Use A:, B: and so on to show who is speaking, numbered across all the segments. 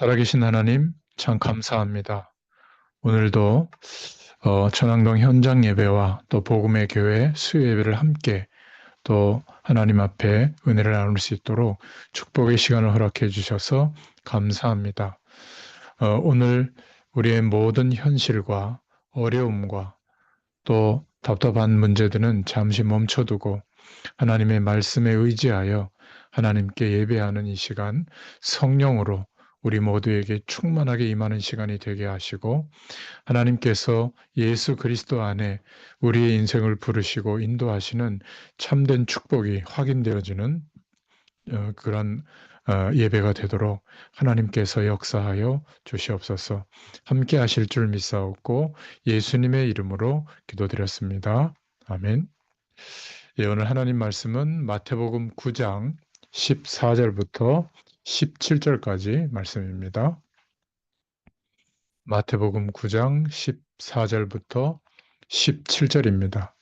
A: 살아계신 하나님, 참 감사합니다. 오늘도 천왕동 현장 예배와 또 복음의 교회 수요 예배를 함께 또 하나님 앞에 은혜를 나눌 수 있도록 축복의 시간을 허락해 주셔서 감사합니다. 오늘 우리의 모든 현실과 어려움과 또 답답한 문제들은 잠시 멈춰두고 하나님의 말씀에 의지하여 하나님께 예배하는 이 시간 성령으로 우리 모두에게 충만하게 임하는 시간이 되게 하시고 하나님께서 예수 그리스도 안에 우리의 인생을 부르시고 인도하시는 참된 축복이 확인되어지는 그런 예배가 되도록 하나님께서 역사하여 주시옵소서. 함께 하실 줄 믿사옵고 예수님의 이름으로 기도드렸습니다. 아멘. 예, 오늘 하나님 말씀은 마태복음 9장 14절부터 17절까지 말씀입니다. 마태복음 9장 14절부터 17절입니다.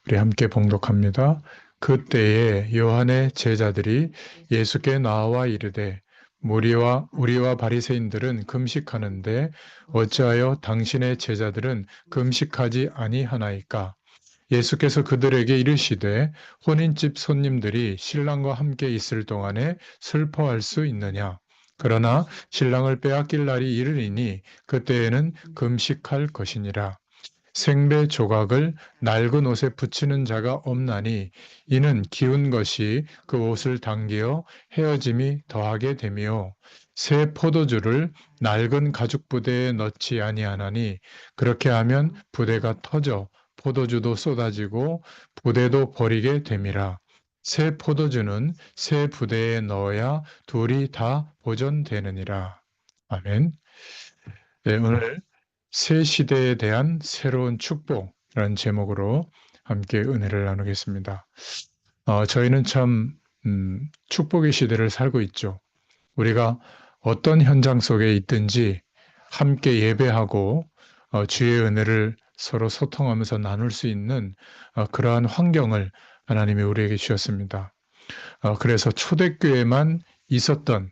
A: 우리 함께 봉독합니다. 그때에 요한의 제자들이 예수께 나와 이르되 우리와 바리새인들은 금식하는데 어찌하여 당신의 제자들은 금식하지 아니하나이까? 예수께서 그들에게 이르시되 혼인집 손님들이 신랑과 함께 있을 동안에 슬퍼할 수 있느냐? 그러나 신랑을 빼앗길 날이 이르리니 그때에는 금식할 것이니라. 생배 조각을 낡은 옷에 붙이는 자가 없나니 이는 기운 것이 그 옷을 당기어 헤어짐이 더하게 되며 새 포도주를 낡은 가죽 부대에 넣지 아니하나니 그렇게 하면 부대가 터져 포도주도 쏟아지고 부대도 버리게 됨이라. 새 포도주는 새 부대에 넣어야 둘이 다 보존되느니라. 아멘. 네, 오늘 새 시대에 대한 새로운 축복이라는 제목으로 함께 은혜를 나누겠습니다. 저희는 참 축복의 시대를 살고 있죠. 우리가 어떤 현장 속에 있든지 함께 예배하고 주의 은혜를 서로 소통하면서 나눌 수 있는 그러한 환경을 하나님이 우리에게 주셨습니다. 그래서 초대교회만 있었던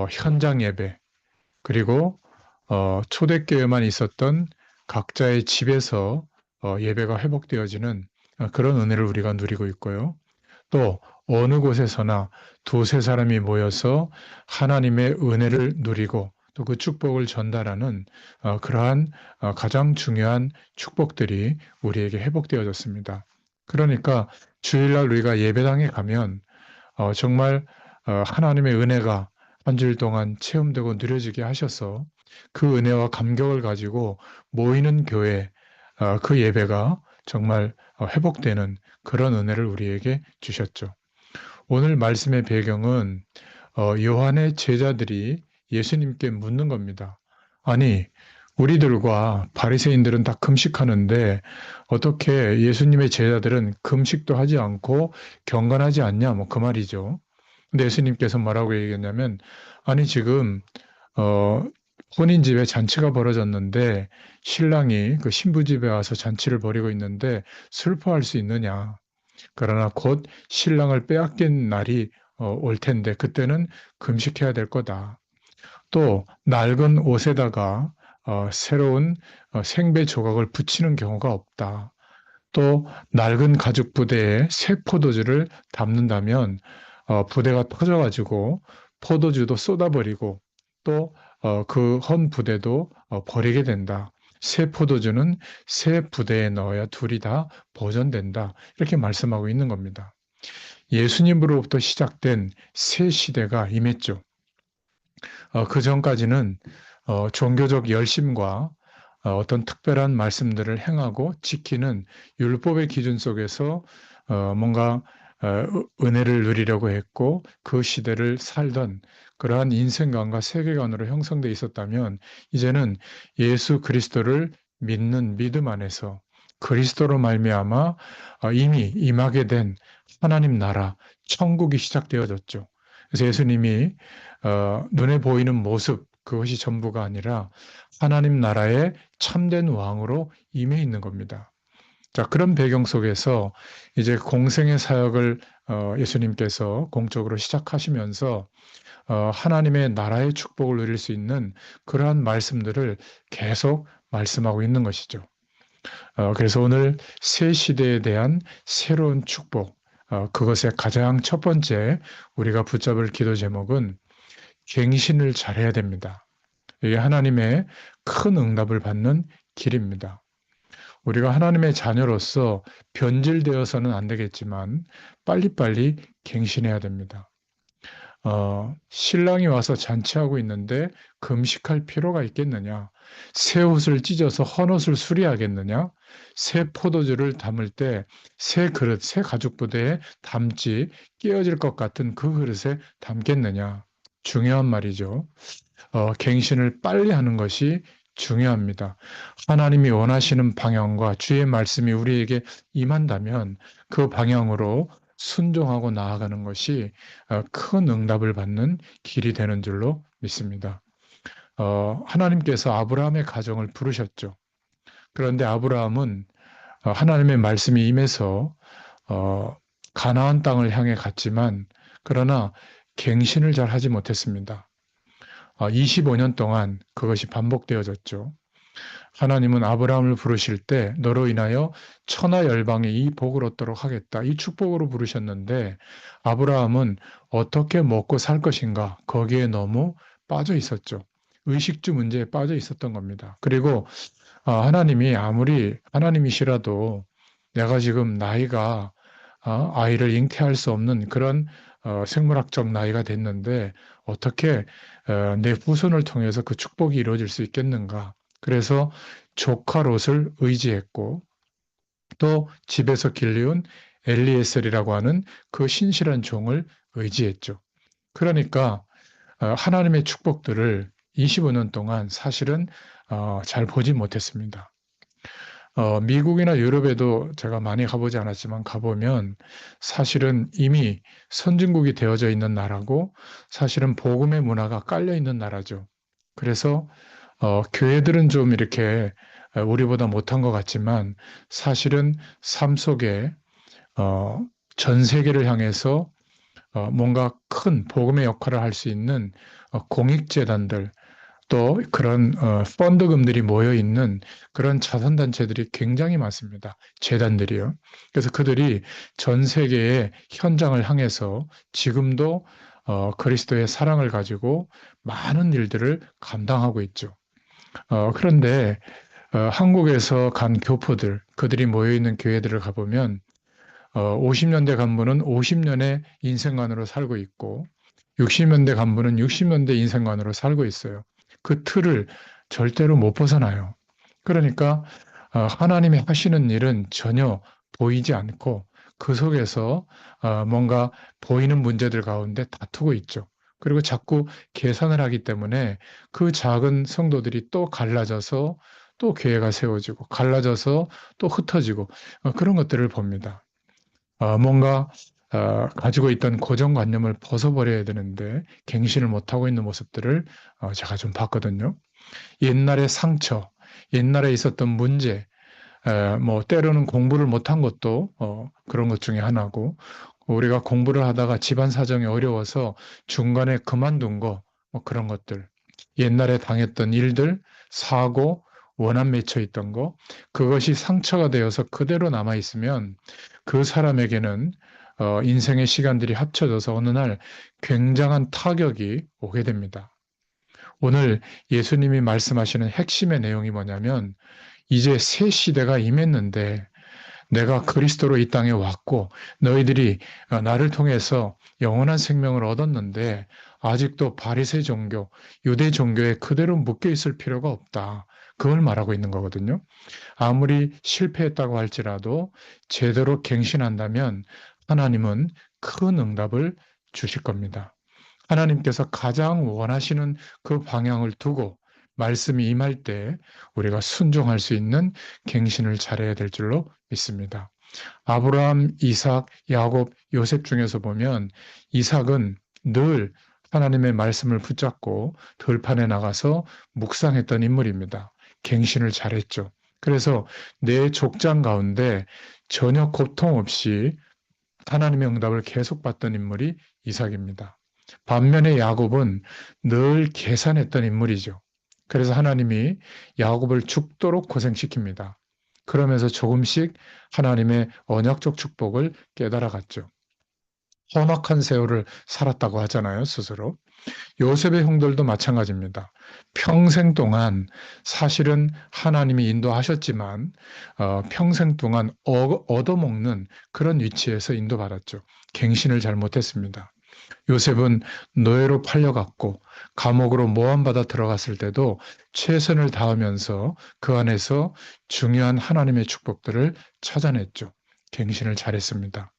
A: 현장 예배, 그리고 초대교회만 있었던 각자의 집에서 예배가 회복되어지는 그런 은혜를 우리가 누리고 있고요. 또 어느 곳에서나 두세 사람이 모여서 하나님의 은혜를 누리고 또 그 축복을 전달하는 그러한 가장 중요한 축복들이 우리에게 회복되어졌습니다. 그러니까 주일날 우리가 예배당에 가면 정말 하나님의 은혜가 한 주일 동안 체험되고 누려지게 하셔서 그 은혜와 감격을 가지고 모이는 교회, 그 예배가 정말 회복되는 그런 은혜를 우리에게 주셨죠. 오늘 말씀의 배경은 요한의 제자들이 예수님께 묻는 겁니다. 아니, 우리들과 바리새인들은 다 금식하는데 어떻게 예수님의 제자들은 금식도 하지 않고 경건하지 않냐? 뭐 그 말이죠. 근데 예수님께서 뭐라고 얘기했냐면, 아니 지금 어, 혼인집에 잔치가 벌어졌는데 신랑이 그 신부 집에 와서 잔치를 벌이고 있는데 슬퍼할 수 있느냐? 그러나 곧 신랑을 빼앗긴 날이 올 텐데 그때는 금식해야 될 거다. 또 낡은 옷에다가 새로운 생배 조각을 붙이는 경우가 없다. 또 낡은 가죽 부대에 새 포도주를 담는다면 부대가 터져가지고 포도주도 쏟아버리고 또 그 헌 부대도 버리게 된다. 새 포도주는 새 부대에 넣어야 둘이 다 보존된다. 이렇게 말씀하고 있는 겁니다. 예수님으로부터 시작된 새 시대가 임했죠. 그 전까지는 종교적 열심과 어떤 특별한 말씀들을 행하고 지키는 율법의 기준 속에서 뭔가 은혜를 누리려고 했고 그 시대를 살던 그러한 인생관과 세계관으로 형성돼 있었다면 이제는 예수 그리스도를 믿는 믿음 안에서 그리스도로 말미암아 이미 임하게 된 하나님 나라 천국이 시작되어졌죠. 그래서 예수님이 눈에 보이는 모습 그것이 전부가 아니라 하나님 나라의 참된 왕으로 임해 있는 겁니다. 자, 그런 배경 속에서 이제 공생의 사역을 예수님께서 공적으로 시작하시면서 하나님의 나라의 축복을 누릴 수 있는 그러한 말씀들을 계속 말씀하고 있는 것이죠. 그래서 오늘 새 시대에 대한 새로운 축복, 그것의 가장 첫 번째 우리가 붙잡을 기도 제목은 갱신을 잘해야 됩니다. 이게 하나님의 큰 응답을 받는 길입니다. 우리가 하나님의 자녀로서 변질되어서는 안 되겠지만 빨리빨리 갱신해야 됩니다. 신랑이 와서 잔치하고 있는데 금식할 필요가 있겠느냐? 새 옷을 찢어서 헌 옷을 수리하겠느냐? 새 포도주를 담을 때 새 그릇, 새 가죽 부대에 담지 깨어질 것 같은 그 그릇에 담겠느냐? 중요한 말이죠. 갱신을 빨리 하는 것이 중요합니다. 하나님이 원하시는 방향과 주의 말씀이 우리에게 임한다면 그 방향으로 순종하고 나아가는 것이 큰 응답을 받는 길이 되는 줄로 믿습니다. 하나님께서 아브라함의 가정을 부르셨죠. 그런데 아브라함은 하나님의 말씀이 임해서 가나안 땅을 향해 갔지만 그러나 갱신을 잘 하지 못했습니다. 25년 동안 그것이 반복되어졌죠. 하나님은 아브라함을 부르실 때 너로 인하여 천하 열방에 이 복을 얻도록 하겠다. 이 축복으로 부르셨는데 아브라함은 어떻게 먹고 살 것인가 거기에 너무 빠져 있었죠. 의식주 문제에 빠져 있었던 겁니다. 그리고 하나님이 아무리 하나님이시라도 내가 지금 나이가 아이를 잉태할 수 없는 그런 생물학적 나이가 됐는데 어떻게 내 후손을 통해서 그 축복이 이루어질 수 있겠는가? 그래서 조카 롯을 의지했고 또 집에서 길리운 엘리에셀이라고 하는 그 신실한 종을 의지했죠. 그러니까 하나님의 축복들을 25년 동안 사실은 잘 보지 못했습니다. 미국이나 유럽에도 제가 많이 가보지 않았지만 가보면 사실은 이미 선진국이 되어져 있는 나라고 사실은 복음의 문화가 깔려 있는 나라죠. 그래서 교회들은 좀 이렇게 우리보다 못한 것 같지만 사실은 삶 속에 어, 전 세계를 향해서 뭔가 큰 복음의 역할을 할 수 있는 공익재단들 또 그런 펀드금들이 모여 있는 그런 자선단체들이 굉장히 많습니다. 재단들이요. 그래서 그들이 전 세계의 현장을 향해서 지금도 그리스도의 사랑을 가지고 많은 일들을 감당하고 있죠. 그런데 한국에서 간 교포들, 그들이 모여 있는 교회들을 가보면 50년대 간부는 50년의 인생관으로 살고 있고 60년대 간부는 60년대 인생관으로 살고 있어요. 그 틀을 절대로 못 벗어나요. 그러니까 하나님이 하시는 일은 전혀 보이지 않고 그 속에서 뭔가 보이는 문제들 가운데 다투고 있죠. 그리고 자꾸 계산을 하기 때문에 그 작은 성도들이 또 갈라져서 또 교회가 세워지고 갈라져서 또 흩어지고 그런 것들을 봅니다. 뭔가 가지고 있던 고정관념을 벗어버려야 되는데 갱신을 못하고 있는 모습들을 제가 좀 봤거든요. 옛날의 상처, 옛날에 있었던 문제, 뭐 때로는 공부를 못한 것도 그런 것 중에 하나고 우리가 공부를 하다가 집안 사정이 어려워서 중간에 그만둔 거, 뭐 그런 것들, 옛날에 당했던 일들, 사고, 원한 맺혀 있던 거, 그것이 상처가 되어서 그대로 남아 있으면 그 사람에게는 인생의 시간들이 합쳐져서 어느 날 굉장한 타격이 오게 됩니다. 오늘 예수님이 말씀하시는 핵심의 내용이 뭐냐면 이제 새 시대가 임했는데 내가 그리스도로 이 땅에 왔고 너희들이 나를 통해서 영원한 생명을 얻었는데 아직도 바리새 종교, 유대 종교에 그대로 묶여 있을 필요가 없다. 그걸 말하고 있는 거거든요. 아무리 실패했다고 할지라도 제대로 갱신한다면 하나님은 큰 응답을 주실 겁니다. 하나님께서 가장 원하시는 그 방향을 두고 말씀이 임할 때 우리가 순종할 수 있는 갱신을 잘해야 될 줄로 믿습니다. 아브라함, 이삭, 야곱, 요셉 중에서 보면 이삭은 늘 하나님의 말씀을 붙잡고 들판에 나가서 묵상했던 인물입니다. 갱신을 잘했죠. 그래서 내 족장 가운데 전혀 고통 없이 하나님의 응답을 계속 받던 인물이 이삭입니다. 반면에 야곱은 늘 계산했던 인물이죠. 그래서 하나님이 야곱을 죽도록 고생시킵니다. 그러면서 조금씩 하나님의 언약적 축복을 깨달아갔죠. 험악한 세월을 살았다고 하잖아요, 스스로. 요셉의 형들도 마찬가지입니다. 평생 동안 사실은 하나님이 인도하셨지만 평생 동안 얻어먹는 그런 위치에서 인도받았죠. 갱신을 잘못했습니다. 요셉은 노예로 팔려갔고 감옥으로 모함받아 들어갔을 때도 최선을 다하면서 그 안에서 중요한 하나님의 축복들을 찾아냈죠. 갱신을 잘했습니다.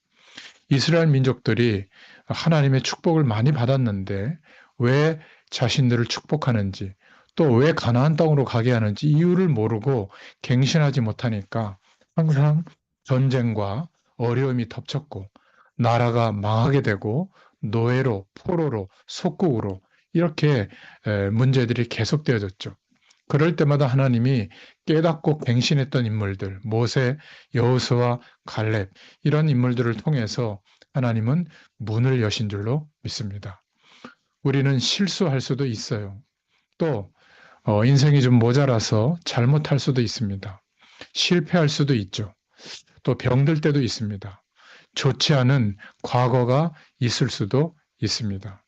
A: 이스라엘 민족들이 하나님의 축복을 많이 받았는데 왜 자신들을 축복하는지 또 왜 가나안 땅으로 가게 하는지 이유를 모르고 갱신하지 못하니까 항상 전쟁과 어려움이 덮쳤고 나라가 망하게 되고 노예로 포로로 속국으로 이렇게 문제들이 계속되어졌죠. 그럴 때마다 하나님이 깨닫고 갱신했던 인물들, 모세, 여호수아, 갈렙 이런 인물들을 통해서 하나님은 문을 여신 줄로 믿습니다. 우리는 실수할 수도 있어요. 또 인생이 좀 모자라서 잘못할 수도 있습니다. 실패할 수도 있죠. 또 병들 때도 있습니다. 좋지 않은 과거가 있을 수도 있습니다.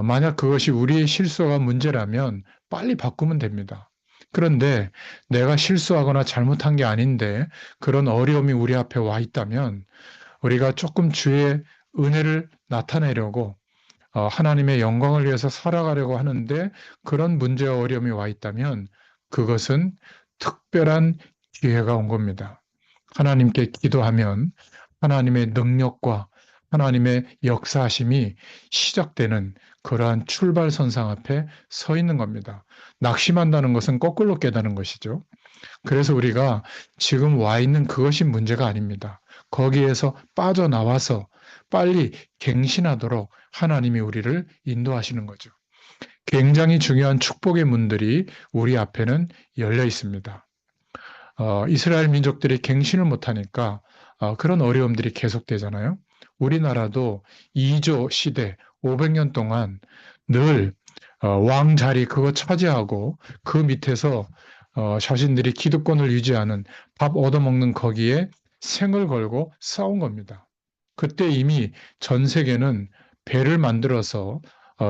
A: 만약 그것이 우리의 실수가 문제라면 빨리 바꾸면 됩니다. 그런데 내가 실수하거나 잘못한 게 아닌데 그런 어려움이 우리 앞에 와 있다면 우리가 조금 주의 은혜를 나타내려고 하나님의 영광을 위해서 살아가려고 하는데 그런 문제와 어려움이 와 있다면 그것은 특별한 기회가 온 겁니다. 하나님께 기도하면 하나님의 능력과 하나님의 역사하심이 시작되는 그러한 출발선상 앞에 서 있는 겁니다. 낙심한다는 것은 거꾸로 깨닫는 것이죠. 그래서 우리가 지금 와 있는 그것이 문제가 아닙니다. 거기에서 빠져나와서 빨리 갱신하도록 하나님이 우리를 인도하시는 거죠. 굉장히 중요한 축복의 문들이 우리 앞에는 열려 있습니다. 이스라엘 민족들이 갱신을 못하니까 그런 어려움들이 계속되잖아요. 우리나라도 2조 시대 500년 동안 늘 왕자리 그거 차지하고 그 밑에서 자신들이 기득권을 유지하는 밥 얻어먹는 거기에 생을 걸고 싸운 겁니다. 그때 이미 전 세계는 배를 만들어서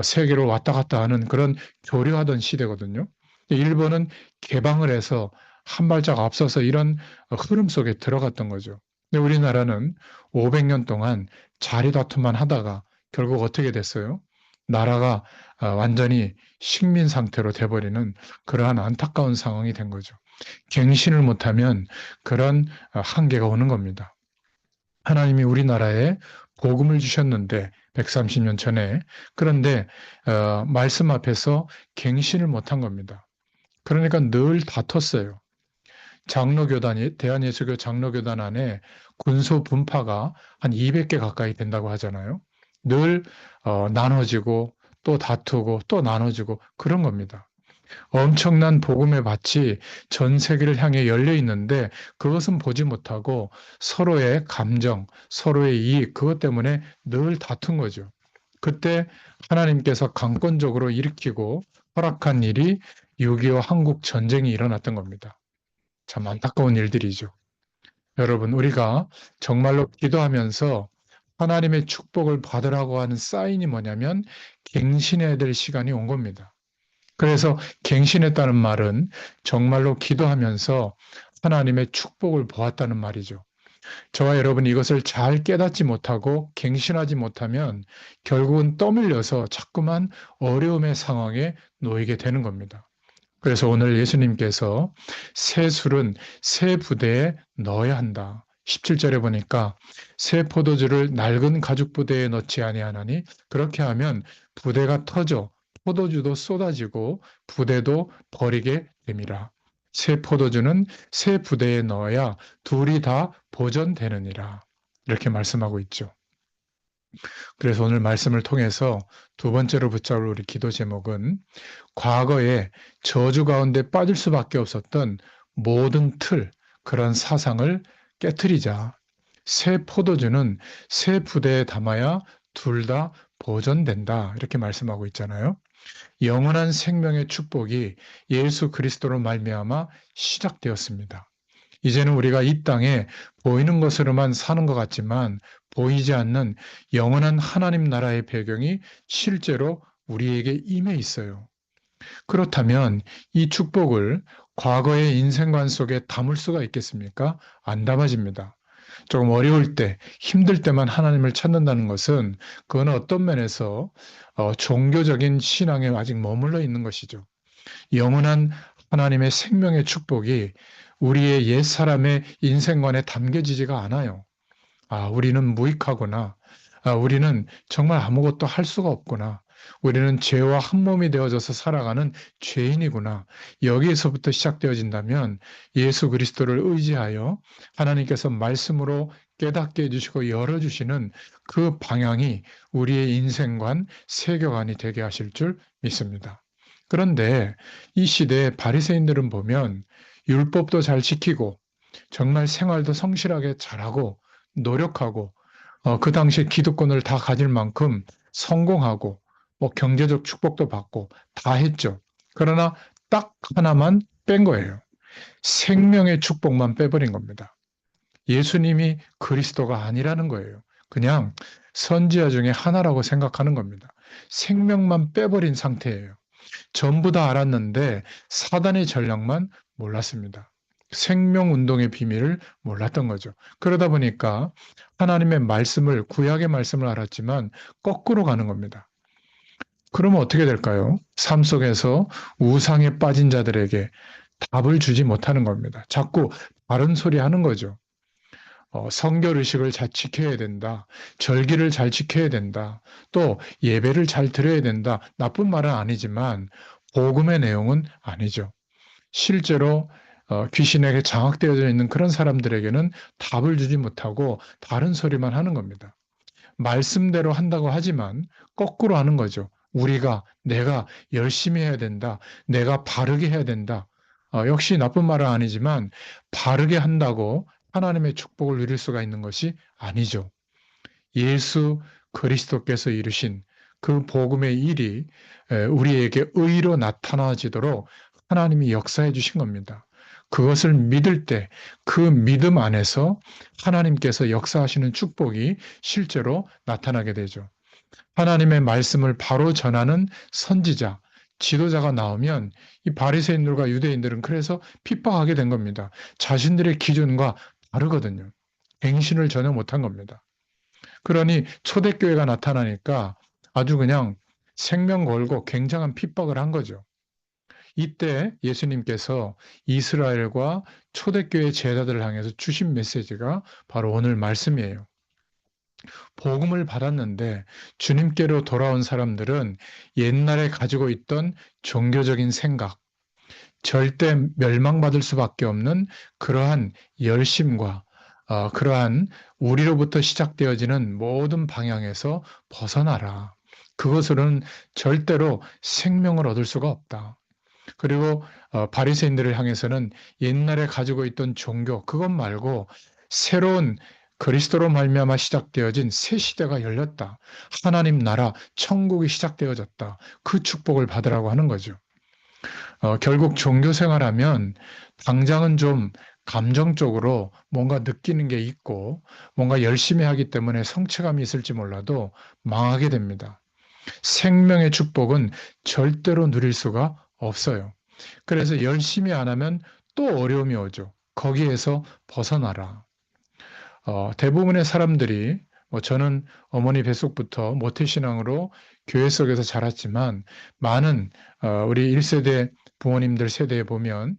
A: 세계로 왔다 갔다 하는 그런 교류하던 시대거든요. 일본은 개방을 해서 한 발짝 앞서서 이런 흐름 속에 들어갔던 거죠. 근데 우리나라는 500년 동안 자리 다툼만 하다가 결국 어떻게 됐어요? 나라가 완전히 식민 상태로 돼버리는 그러한 안타까운 상황이 된 거죠. 갱신을 못하면 그런 한계가 오는 겁니다. 하나님이 우리나라에 복음을 주셨는데 130년 전에 그런데 말씀 앞에서 갱신을 못한 겁니다. 그러니까 늘 다퉜어요. 장로교단이 대한예수교 장로교단 안에 군소 분파가 한 200개 가까이 된다고 하잖아요. 늘 나눠지고 또 다투고 또 나눠지고 그런 겁니다. 엄청난 복음의 밭이 전 세계를 향해 열려 있는데 그것은 보지 못하고 서로의 감정, 서로의 이익 그것 때문에 늘 다툰 거죠. 그때 하나님께서 강권적으로 일으키고 허락한 일이 6.25 한국 전쟁이 일어났던 겁니다. 참 안타까운 일들이죠. 여러분, 우리가 정말로 기도하면서 하나님의 축복을 받으라고 하는 사인이 뭐냐면 갱신해야 될 시간이 온 겁니다. 그래서 갱신했다는 말은 정말로 기도하면서 하나님의 축복을 보았다는 말이죠. 저와 여러분이 이것을 잘 깨닫지 못하고 갱신하지 못하면 결국은 떠밀려서 자꾸만 어려움의 상황에 놓이게 되는 겁니다. 그래서 오늘 예수님께서 새 술은 새 부대에 넣어야 한다. 17절에 보니까 새 포도주를 낡은 가죽 부대에 넣지 아니하나니 그렇게 하면 부대가 터져 포도주도 쏟아지고 부대도 버리게 됨이라. 새 포도주는 새 부대에 넣어야 둘이 다 보존되느니라. 이렇게 말씀하고 있죠. 그래서 오늘 말씀을 통해서 두 번째로 붙잡을 우리 기도 제목은 과거에 저주 가운데 빠질 수밖에 없었던 모든 틀, 그런 사상을 깨트리자. 새 포도주는 새 부대에 담아야 둘 다 보존된다. 이렇게 말씀하고 있잖아요. 영원한 생명의 축복이 예수 그리스도로 말미암아 시작되었습니다. 이제는 우리가 이 땅에 보이는 것으로만 사는 것 같지만 보이지 않는 영원한 하나님 나라의 배경이 실제로 우리에게 임해 있어요. 그렇다면 이 축복을 과거의 인생관 속에 담을 수가 있겠습니까? 안 담아집니다. 조금 어려울 때, 힘들 때만 하나님을 찾는다는 것은 그건 어떤 면에서 종교적인 신앙에 아직 머물러 있는 것이죠. 영원한 하나님의 생명의 축복이 우리의 옛사람의 인생관에 담겨지지가 않아요. 아, 우리는 무익하구나. 아, 우리는 정말 아무것도 할 수가 없구나. 우리는 죄와 한 몸이 되어져서 살아가는 죄인이구나. 여기에서부터 시작되어진다면 예수 그리스도를 의지하여 하나님께서 말씀으로 깨닫게 해주시고 열어주시는 그 방향이 우리의 인생관, 세계관이 되게 하실 줄 믿습니다. 그런데 이 시대의 바리새인들은 보면 율법도 잘 지키고 정말 생활도 성실하게 잘하고 노력하고 그 당시에 기득권을 다 가질 만큼 성공하고 뭐 경제적 축복도 받고 다 했죠. 그러나 딱 하나만 뺀 거예요. 생명의 축복만 빼버린 겁니다. 예수님이 그리스도가 아니라는 거예요. 그냥 선지자 중에 하나라고 생각하는 겁니다. 생명만 빼버린 상태예요. 전부 다 알았는데 사단의 전략만 몰랐습니다. 생명운동의 비밀을 몰랐던 거죠. 그러다 보니까 하나님의 말씀을, 구약의 말씀을 알았지만 거꾸로 가는 겁니다. 그러면 어떻게 될까요? 삶 속에서 우상에 빠진 자들에게 답을 주지 못하는 겁니다. 자꾸 바른 소리 하는 거죠. 성결 의식을 잘 지켜야 된다. 절기를 잘 지켜야 된다. 또 예배를 잘 드려야 된다. 나쁜 말은 아니지만 복음의 내용은 아니죠. 실제로 귀신에게 장악되어져 있는 그런 사람들에게는 답을 주지 못하고 다른 소리만 하는 겁니다. 말씀대로 한다고 하지만 거꾸로 하는 거죠. 내가 열심히 해야 된다. 내가 바르게 해야 된다. 역시 나쁜 말은 아니지만 바르게 한다고 하나님의 축복을 누릴 수가 있는 것이 아니죠. 예수 그리스도께서 이루신 그 복음의 일이 우리에게 의로 나타나지도록 하나님이 역사해 주신 겁니다. 그것을 믿을 때 그 믿음 안에서 하나님께서 역사하시는 축복이 실제로 나타나게 되죠. 하나님의 말씀을 바로 전하는 선지자, 지도자가 나오면 이 바리새인들과 유대인들은 그래서 핍박하게 된 겁니다. 자신들의 기준과 다르거든요. 갱신을 전혀 못한 겁니다. 그러니 초대교회가 나타나니까 아주 그냥 생명 걸고 굉장한 핍박을 한 거죠. 이때 예수님께서 이스라엘과 초대교회 제자들을 향해서 주신 메시지가 바로 오늘 말씀이에요. 복음을 받았는데 주님께로 돌아온 사람들은 옛날에 가지고 있던 종교적인 생각, 절대 멸망받을 수밖에 없는 그러한 열심과 그러한 우리로부터 시작되어지는 모든 방향에서 벗어나라. 그것으로는 절대로 생명을 얻을 수가 없다. 그리고 바리새인들을 향해서는 옛날에 가지고 있던 종교 그것 말고 새로운 그리스도로 말미암아 시작되어진 새 시대가 열렸다. 하나님 나라 천국이 시작되어졌다. 그 축복을 받으라고 하는 거죠. 결국 종교 생활하면 당장은 좀 감정적으로 뭔가 느끼는 게 있고 뭔가 열심히 하기 때문에 성취감이 있을지 몰라도 망하게 됩니다. 생명의 축복은 절대로 누릴 수가 없어요. 그래서 열심히 안 하면 또 어려움이 오죠. 거기에서 벗어나라. 대부분의 사람들이 저는 어머니 뱃속부터 모태신앙으로 교회 속에서 자랐지만 많은 우리 1세대 부모님들 세대에 보면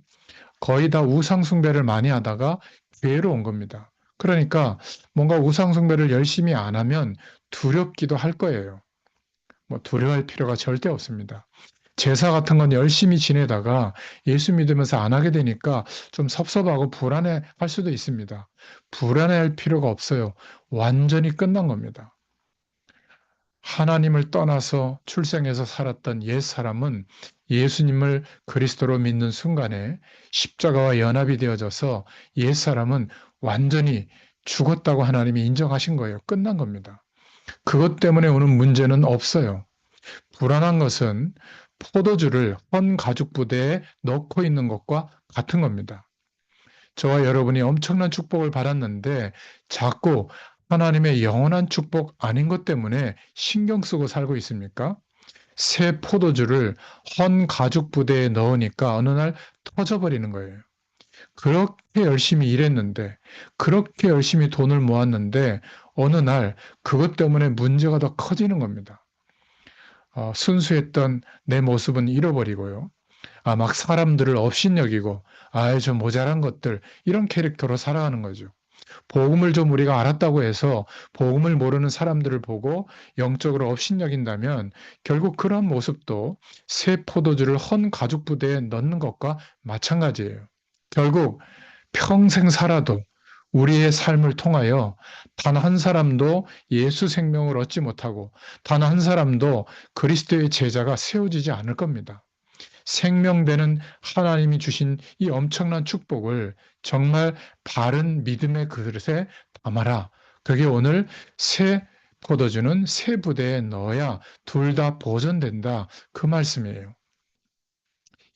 A: 거의 다 우상숭배를 많이 하다가 교회로 온 겁니다. 그러니까 뭔가 우상숭배를 열심히 안 하면 두렵기도 할 거예요. 두려워할 필요가 절대 없습니다. 제사 같은 건 열심히 지내다가 예수 믿으면서 안 하게 되니까 좀 섭섭하고 불안해 할 수도 있습니다. 불안해할 필요가 없어요. 완전히 끝난 겁니다. 하나님을 떠나서 출생해서 살았던 옛 사람은 예수님을 그리스도로 믿는 순간에 십자가와 연합이 되어져서 옛 사람은 완전히 죽었다고 하나님이 인정하신 거예요. 끝난 겁니다. 그것 때문에 오는 문제는 없어요. 불안한 것은 포도주를 헌 가죽 부대에 넣고 있는 것과 같은 겁니다. 저와 여러분이 엄청난 축복을 받았는데 자꾸 하나님의 영원한 축복 아닌 것 때문에 신경 쓰고 살고 있습니까? 새 포도주를 헌 가죽 부대에 넣으니까 어느 날 터져버리는 거예요. 그렇게 열심히 일했는데, 그렇게 열심히 돈을 모았는데, 어느 날 그것 때문에 문제가 더 커지는 겁니다. 순수했던 내 모습은 잃어버리고요. 막 사람들을 업신여기고, 저 모자란 것들, 이런 캐릭터로 살아가는 거죠. 복음을 좀 우리가 알았다고 해서 복음을 모르는 사람들을 보고 영적으로 업신여긴다면 결국 그런 모습도 새 포도주를 헌 가죽 부대에 넣는 것과 마찬가지예요. 결국 평생 살아도 우리의 삶을 통하여 단 한 사람도 예수 생명을 얻지 못하고 단 한 사람도 그리스도의 제자가 세워지지 않을 겁니다. 생명되는 하나님이 주신 이 엄청난 축복을 정말 바른 믿음의 그릇에 담아라. 그게 오늘 새 포도주는 새 부대에 넣어야 둘 다 보존된다. 그 말씀이에요.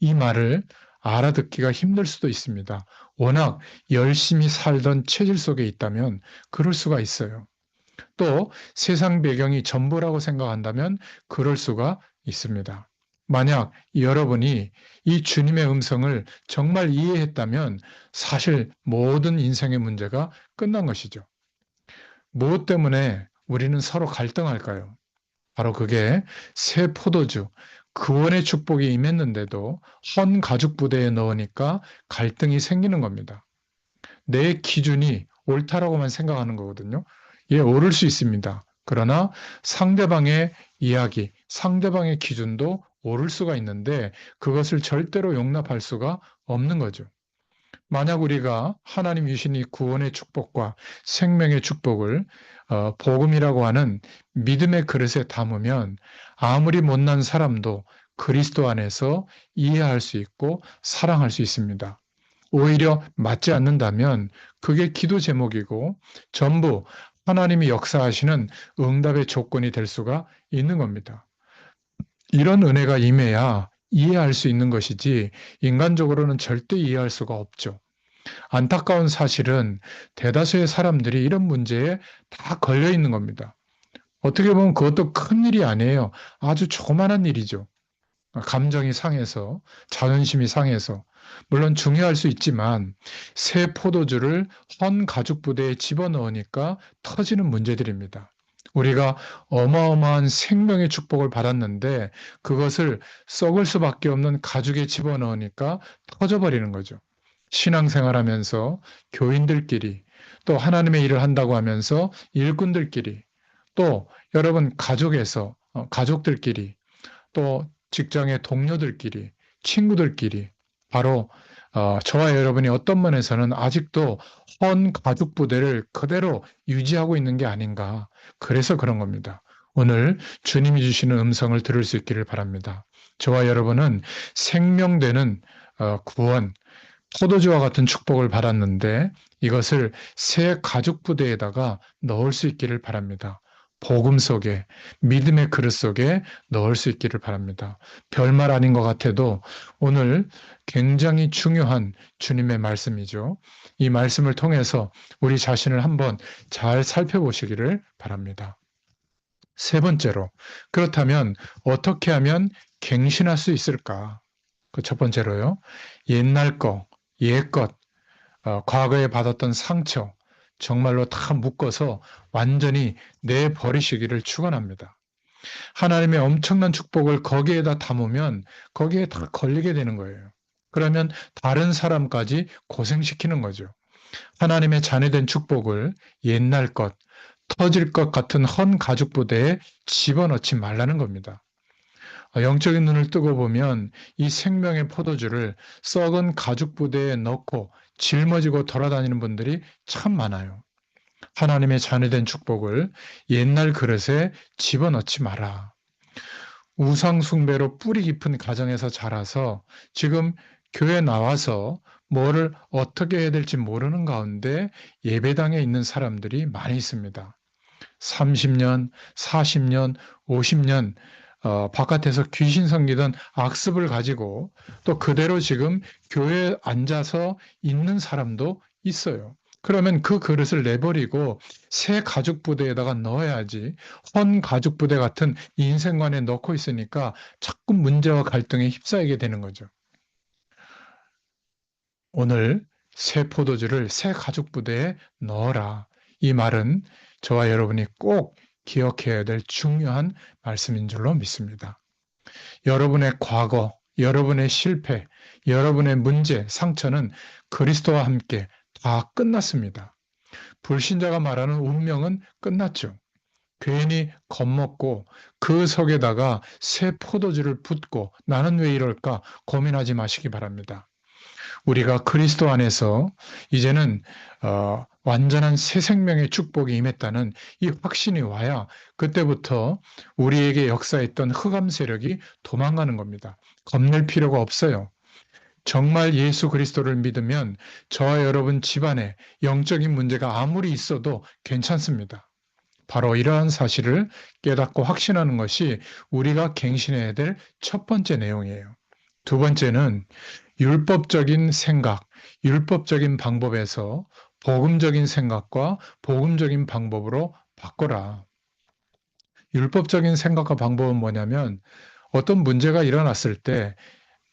A: 이 말을 알아듣기가 힘들 수도 있습니다. 워낙 열심히 살던 체질 속에 있다면 그럴 수가 있어요. 또 세상 배경이 전부라고 생각한다면 그럴 수가 있습니다. 만약 여러분이 이 주님의 음성을 정말 이해했다면 사실 모든 인생의 문제가 끝난 것이죠. 무엇 때문에 우리는 서로 갈등할까요? 바로 그게 새 포도주, 구원의 축복이 임했는데도 헌 가죽 부대에 넣으니까 갈등이 생기는 겁니다. 내 기준이 옳다라고만 생각하는 거거든요. 예, 옳을 수 있습니다. 그러나 상대방의 이야기, 상대방의 기준도 옳을 수가 있는데 그것을 절대로 용납할 수가 없는 거죠. 만약 우리가 하나님 주신 이 구원의 축복과 생명의 축복을 복음이라고 하는 믿음의 그릇에 담으면 아무리 못난 사람도 그리스도 안에서 이해할 수 있고 사랑할 수 있습니다. 오히려 맞지 않는다면 그게 기도 제목이고 전부 하나님이 역사하시는 응답의 조건이 될 수가 있는 겁니다. 이런 은혜가 임해야 이해할 수 있는 것이지 인간적으로는 절대 이해할 수가 없죠. 안타까운 사실은 대다수의 사람들이 이런 문제에 다 걸려 있는 겁니다. 어떻게 보면 그것도 큰 일이 아니에요. 아주 조그마한 일이죠. 감정이 상해서, 자존심이 상해서. 물론 중요할 수 있지만 새 포도주를 헌 가죽 부대에 집어넣으니까 터지는 문제들입니다. 우리가 어마어마한 생명의 축복을 받았는데 그것을 썩을 수밖에 없는 가죽에 집어넣으니까 터져버리는 거죠. 신앙생활하면서 교인들끼리 또 하나님의 일을 한다고 하면서 일꾼들끼리 또 여러분 가족에서 가족들끼리 또 직장의 동료들끼리, 친구들끼리 바로 저와 여러분이 어떤 면에서는 아직도 헌 가죽 부대를 그대로 유지하고 있는 게 아닌가. 그래서 그런 겁니다. 오늘 주님이 주시는 음성을 들을 수 있기를 바랍니다. 저와 여러분은 생명되는 구원, 포도주와 같은 축복을 받았는데 이것을 새 가죽 부대에다가 넣을 수 있기를 바랍니다. 복음 속에, 믿음의 그릇 속에 넣을 수 있기를 바랍니다. 별말 아닌 것 같아도 오늘 굉장히 중요한 주님의 말씀이죠. 이 말씀을 통해서 우리 자신을 한번 잘 살펴보시기를 바랍니다. 세 번째로, 그렇다면 어떻게 하면 갱신할 수 있을까? 그 첫 번째로요. 옛날 거, 옛것, 과거에 받았던 상처, 정말로 다 묶어서 완전히 내버리시기를 축원합니다. 하나님의 엄청난 축복을 거기에다 담으면 거기에 다 걸리게 되는 거예요. 그러면 다른 사람까지 고생시키는 거죠. 하나님의 자녀된 축복을 옛날 것, 터질 것 같은 헌 가죽 부대에 집어넣지 말라는 겁니다. 영적인 눈을 뜨고 보면 이 생명의 포도주를 썩은 가죽 부대에 넣고 짊어지고 돌아다니는 분들이 참 많아요. 하나님의 자녀된 축복을 옛날 그릇에 집어넣지 마라. 우상 숭배로 뿌리 깊은 가정에서 자라서 지금 교회 나와서 뭐를 어떻게 해야 될지 모르는 가운데 예배당에 있는 사람들이 많이 있습니다. 30년, 40년, 50년 바깥에서 귀신 섬기던 악습을 가지고 또 그대로 지금 교회에 앉아서 있는 사람도 있어요. 그러면 그 그릇을 내버리고 새 가죽 부대에다가 넣어야지, 헌 가죽 부대 같은 인생관에 넣고 있으니까 자꾸 문제와 갈등에 휩싸이게 되는 거죠. 오늘 새 포도주를 새 가죽 부대에 넣어라. 이 말은 저와 여러분이 꼭 기억해야 될 중요한 말씀인 줄로 믿습니다. 여러분의 과거, 여러분의 실패, 여러분의 문제, 상처는 그리스도와 함께 다 끝났습니다. 불신자가 말하는 운명은 끝났죠. 괜히 겁먹고 그 속에다가 새 포도주를 붓고 나는 왜 이럴까 고민하지 마시기 바랍니다. 우리가 그리스도 안에서 이제는 완전한 새 생명의 축복이 임했다는 이 확신이 와야 그때부터 우리에게 역사했던 흑암 세력이 도망가는 겁니다. 겁낼 필요가 없어요. 정말 예수 그리스도를 믿으면 저와 여러분 집안에 영적인 문제가 아무리 있어도 괜찮습니다. 바로 이러한 사실을 깨닫고 확신하는 것이 우리가 갱신해야 될 첫 번째 내용이에요. 두 번째는 율법적인 생각, 율법적인 방법에서 복음적인 생각과 복음적인 방법으로 바꿔라. 율법적인 생각과 방법은 뭐냐면 어떤 문제가 일어났을 때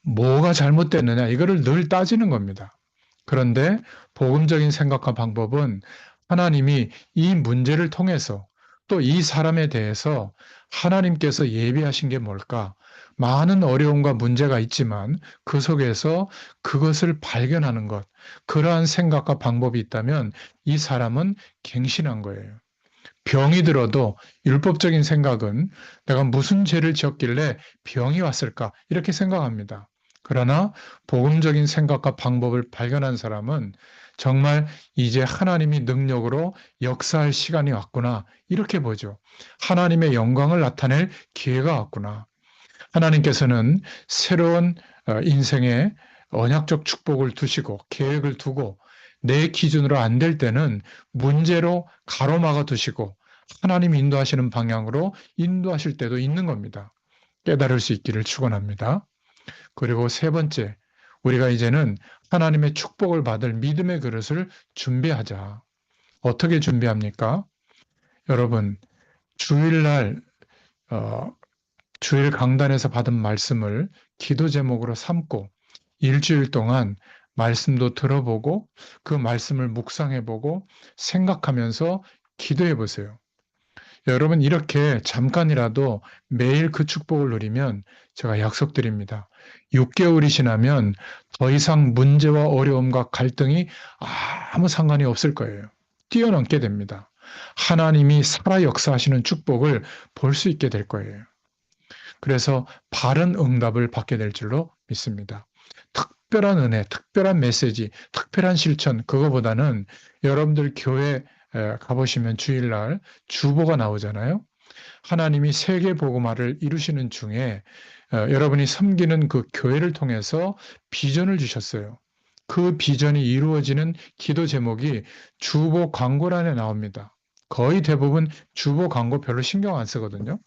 A: 뭐가 잘못됐느냐 이거를 늘 따지는 겁니다. 그런데 복음적인 생각과 방법은 하나님이 이 문제를 통해서 또 이 사람에 대해서 하나님께서 예비하신 게 뭘까? 많은 어려움과 문제가 있지만 그 속에서 그것을 발견하는 것, 그러한 생각과 방법이 있다면 이 사람은 갱신한 거예요. 병이 들어도 율법적인 생각은 내가 무슨 죄를 지었길래 병이 왔을까? 이렇게 생각합니다. 그러나 복음적인 생각과 방법을 발견한 사람은 정말 이제 하나님이 능력으로 역사할 시간이 왔구나. 이렇게 보죠. 하나님의 영광을 나타낼 기회가 왔구나. 하나님께서는 새로운 인생의 언약적 축복을 두시고 계획을 두고 내 기준으로 안 될 때는 문제로 가로막아 두시고 하나님 인도하시는 방향으로 인도하실 때도 있는 겁니다. 깨달을 수 있기를 축원합니다. 그리고 세 번째, 우리가 이제는 하나님의 축복을 받을 믿음의 그릇을 준비하자. 어떻게 준비합니까? 여러분, 주일날 어, 주일 강단에서 받은 말씀을 기도 제목으로 삼고 일주일 동안 말씀도 들어보고 그 말씀을 묵상해보고 생각하면서 기도해 보세요. 여러분 이렇게 잠깐이라도 매일 그 축복을 누리면 제가 약속드립니다. 6개월이 지나면 더 이상 문제와 어려움과 갈등이 아무 상관이 없을 거예요. 뛰어넘게 됩니다. 하나님이 살아 역사하시는 축복을 볼 수 있게 될 거예요. 그래서 바른 응답을 받게 될 줄로 믿습니다. 특별한 은혜, 특별한 메시지, 특별한 실천, 그거보다는 여러분들 교회 가보시면 주일날 주보가 나오잖아요. 하나님이 세계 복음화를 이루시는 중에 여러분이 섬기는 그 교회를 통해서 비전을 주셨어요. 그 비전이 이루어지는 기도 제목이 주보 광고란에 나옵니다. 거의 대부분 주보 광고 별로 신경 안 쓰거든요.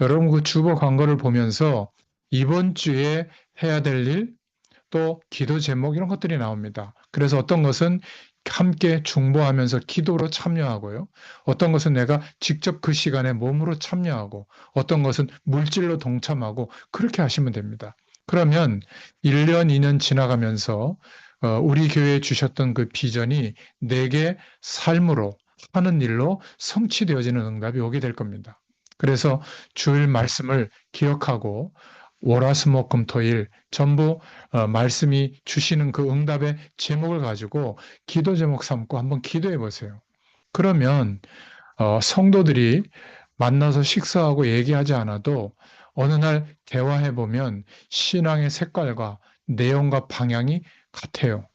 A: 여러분 그 주보 광고를 보면서 이번 주에 해야 될 일, 또 기도 제목 이런 것들이 나옵니다. 그래서 어떤 것은 함께 중보하면서 기도로 참여하고요. 어떤 것은 내가 직접 그 시간에 몸으로 참여하고 어떤 것은 물질로 동참하고 그렇게 하시면 됩니다. 그러면 1년, 2년 지나가면서 우리 교회에 주셨던 그 비전이 내게 삶으로 하는 일로 성취되어지는 응답이 오게 될 겁니다. 그래서 주일 말씀을 기억하고 월화수목금토일 전부 말씀이 주시는 그 응답의 제목을 가지고 기도 제목 삼고 한번 기도해 보세요. 그러면 성도들이 만나서 식사하고 얘기하지 않아도 어느 날 대화해 보면 신앙의 색깔과 내용과 방향이 같아요.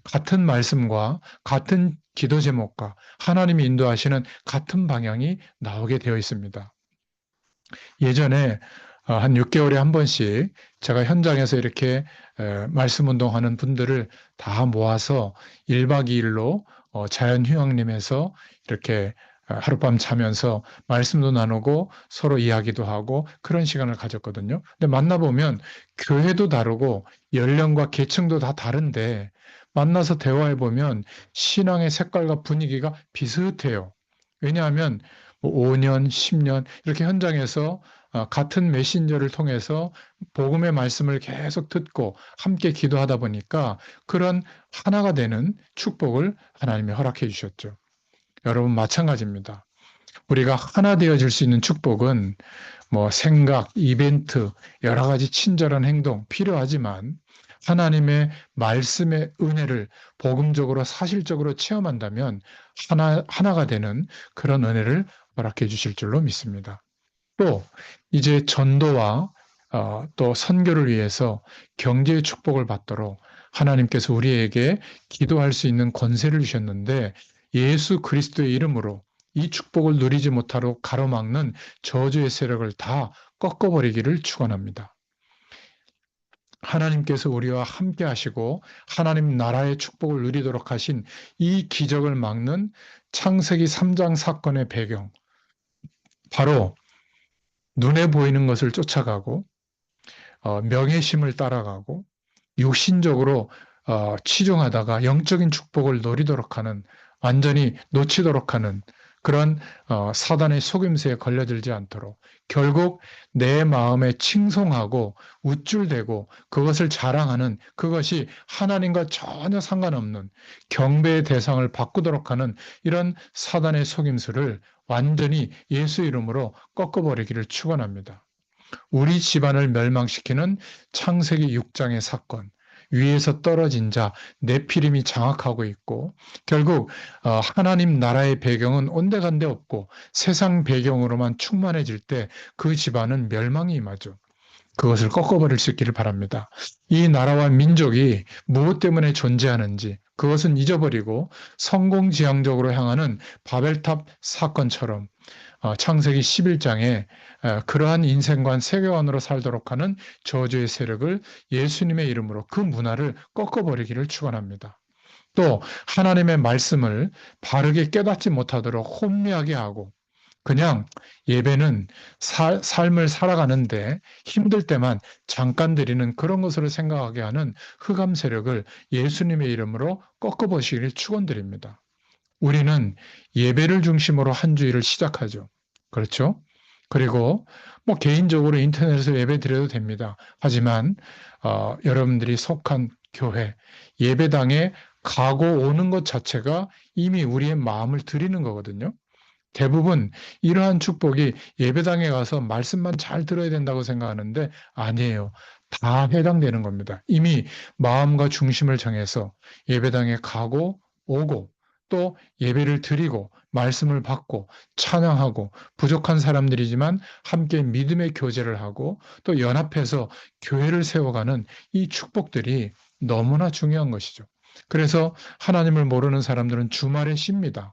A: 같은 말씀과 같은 기도 제목과 하나님이 인도하시는 같은 방향이 나오게 되어 있습니다. 예전에 한 6개월에 한 번씩 제가 현장에서 이렇게 말씀 운동하는 분들을 다 모아서 1박 2일로 자연휴양림에서 이렇게 하룻밤 자면서 말씀도 나누고 서로 이야기도 하고 그런 시간을 가졌거든요. 근데 만나보면 교회도 다르고 연령과 계층도 다 다른데 만나서 대화해보면 신앙의 색깔과 분위기가 비슷해요. 왜냐하면 뭐 5년, 10년 이렇게 현장에서 같은 메신저를 통해서 복음의 말씀을 계속 듣고 함께 기도하다 보니까 그런 하나가 되는 축복을 하나님이 허락해 주셨죠. 여러분 마찬가지입니다. 우리가 하나 되어질 수 있는 축복은 뭐 생각, 이벤트, 여러 가지 친절한 행동 필요하지만 하나님의 말씀의 은혜를 복음적으로 사실적으로 체험한다면 하나가 되는 그런 은혜를 허락해 주실 줄로 믿습니다. 또 이제 전도와 또 선교를 위해서 경제의 축복을 받도록 하나님께서 우리에게 기도할 수 있는 권세를 주셨는데 예수 그리스도의 이름으로 이 축복을 누리지 못하도록 가로막는 저주의 세력을 다 꺾어버리기를 축원합니다. 하나님께서 우리와 함께 하시고 하나님 나라의 축복을 누리도록 하신 이 기적을 막는 창세기 3장 사건의 배경, 바로 눈에 보이는 것을 쫓아가고 명예심을 따라가고 육신적으로 치중하다가 영적인 축복을 노리도록 하는, 완전히 놓치도록 하는 그런 사단의 속임수에 걸려들지 않도록 결국 내 마음에 칭송하고 우쭐대고 그것을 자랑하는, 그것이 하나님과 전혀 상관없는 경배의 대상을 바꾸도록 하는 이런 사단의 속임수를 완전히 예수 이름으로 꺾어버리기를 축원합니다. 우리 집안을 멸망시키는 창세기 6장의 사건, 위에서 떨어진 자 네피림이 장악하고 있고 결국 하나님 나라의 배경은 온데간데 없고 세상 배경으로만 충만해질 때 그 집안은 멸망이 임하죠. 그것을 꺾어버릴 수 있기를 바랍니다. 이 나라와 민족이 무엇 때문에 존재하는지 그것은 잊어버리고 성공지향적으로 향하는 바벨탑 사건처럼 창세기 11장에 그러한 인생관 세계관으로 살도록 하는 저주의 세력을 예수님의 이름으로 그 문화를 꺾어버리기를 축원합니다. 또 하나님의 말씀을 바르게 깨닫지 못하도록 혼미하게 하고 그냥 예배는 삶을 살아가는데 힘들 때만 잠깐 드리는 그런 것으로 생각하게 하는 흑암 세력을 예수님의 이름으로 꺾어보시기를 축원드립니다. 우리는 예배를 중심으로 한 주일을 시작하죠. 그렇죠? 그리고 뭐 개인적으로 인터넷에서 예배 드려도 됩니다. 하지만 여러분들이 속한 교회, 예배당에 가고 오는 것 자체가 이미 우리의 마음을 드리는 거거든요. 대부분 이러한 축복이 예배당에 가서 말씀만 잘 들어야 된다고 생각하는데 아니에요. 다 해당되는 겁니다. 이미 마음과 중심을 정해서 예배당에 가고 오고 또 예배를 드리고 말씀을 받고 찬양하고 부족한 사람들이지만 함께 믿음의 교제를 하고 또 연합해서 교회를 세워가는 이 축복들이 너무나 중요한 것이죠. 그래서 하나님을 모르는 사람들은 주말에 쉽니다.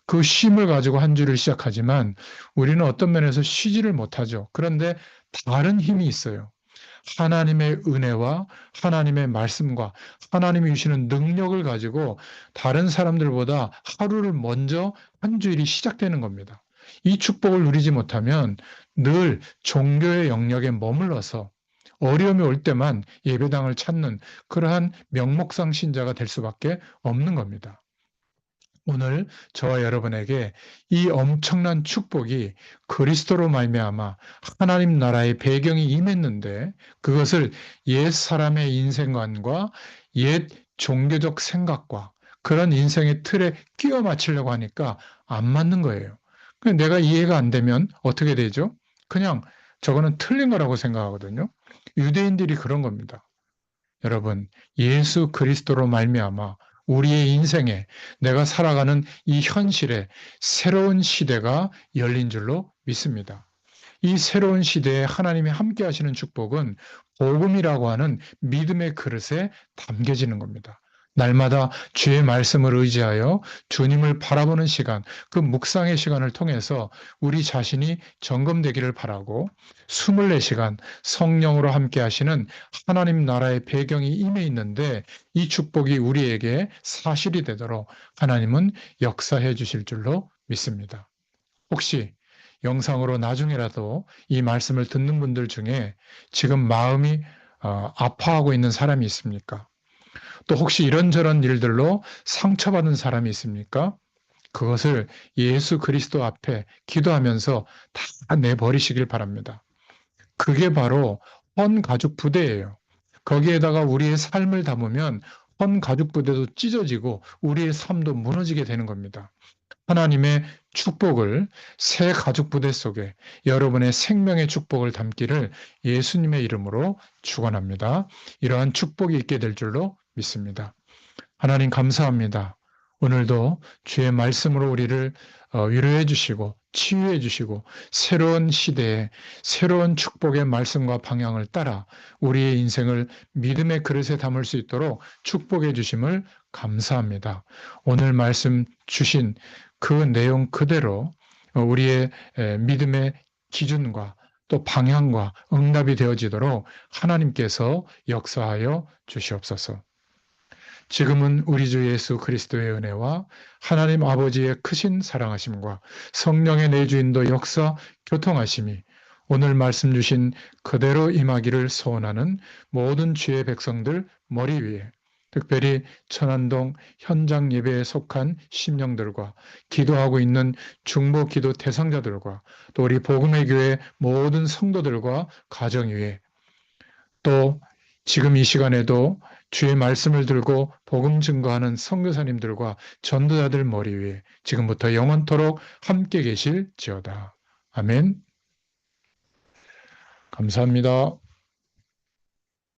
A: 그 쉼을 가지고 한 주를 시작하지만 우리는 어떤 면에서 쉬지를 못하죠. 그런데 다른 힘이 있어요. 하나님의 은혜와 하나님의 말씀과 하나님이 주시는 능력을 가지고 다른 사람들보다 하루를 먼저 한 주일이 시작되는 겁니다. 이 축복을 누리지 못하면 늘 종교의 영역에 머물러서 어려움이 올 때만 예배당을 찾는 그러한 명목상 신자가 될 수밖에 없는 겁니다. 오늘 저와 여러분에게 이 엄청난 축복이 그리스도로 말미암아 하나님 나라의 배경이 임했는데 그것을 옛 사람의 인생관과 옛 종교적 생각과 그런 인생의 틀에 끼워 맞추려고 하니까 안 맞는 거예요. 내가 이해가 안 되면 어떻게 되죠? 그냥 저거는 틀린 거라고 생각하거든요. 유대인들이 그런 겁니다. 여러분, 예수 그리스도로 말미암아 우리의 인생에 내가 살아가는 이 현실에 새로운 시대가 열린 줄로 믿습니다. 이 새로운 시대에 하나님이 함께 하시는 축복은 복음이라고 하는 믿음의 그릇에 담겨지는 겁니다. 날마다 주의 말씀을 의지하여 주님을 바라보는 시간, 그 묵상의 시간을 통해서 우리 자신이 점검되기를 바라고 24시간 성령으로 함께 하시는 하나님 나라의 배경이 임해 있는데 이 축복이 우리에게 사실이 되도록 하나님은 역사해 주실 줄로 믿습니다. 혹시 영상으로 나중에라도 이 말씀을 듣는 분들 중에 지금 마음이 아파하고 있는 사람이 있습니까? 또 혹시 이런저런 일들로 상처받은 사람이 있습니까? 그것을 예수 그리스도 앞에 기도하면서 다 내버리시길 바랍니다. 그게 바로 헌가죽 부대예요. 거기에다가 우리의 삶을 담으면 헌가죽 부대도 찢어지고 우리의 삶도 무너지게 되는 겁니다. 하나님의 축복을 새 가죽 부대 속에 여러분의 생명의 축복을 담기를 예수님의 이름으로 축원합니다. 이러한 축복이 있게 될 줄로 믿습니다. 하나님 감사합니다. 오늘도 주의 말씀으로 우리를 위로해 주시고 치유해 주시고 새로운 시대에 새로운 축복의 말씀과 방향을 따라 우리의 인생을 믿음의 그릇에 담을 수 있도록 축복해 주심을 감사합니다. 오늘 말씀 주신 그 내용 그대로 우리의 믿음의 기준과 또 방향과 응답이 되어지도록 하나님께서 역사하여 주시옵소서. 지금은 우리 주 예수 그리스도의 은혜와 하나님 아버지의 크신 사랑하심과 성령의 내주인도 역사 교통하심이 오늘 말씀 주신 그대로 임하기를 소원하는 모든 주의 백성들 머리 위에 특별히 천안동 현장 예배에 속한 심령들과 기도하고 있는 중보 기도 대상자들과 또 우리 복음의 교회 모든 성도들과 가정 위에 또 지금 이 시간에도 주의 말씀을 들고 복음 증거하는 선교사님들과 전도자들 머리 위에 지금부터 영원토록 함께 계실지어다. 아멘. 감사합니다.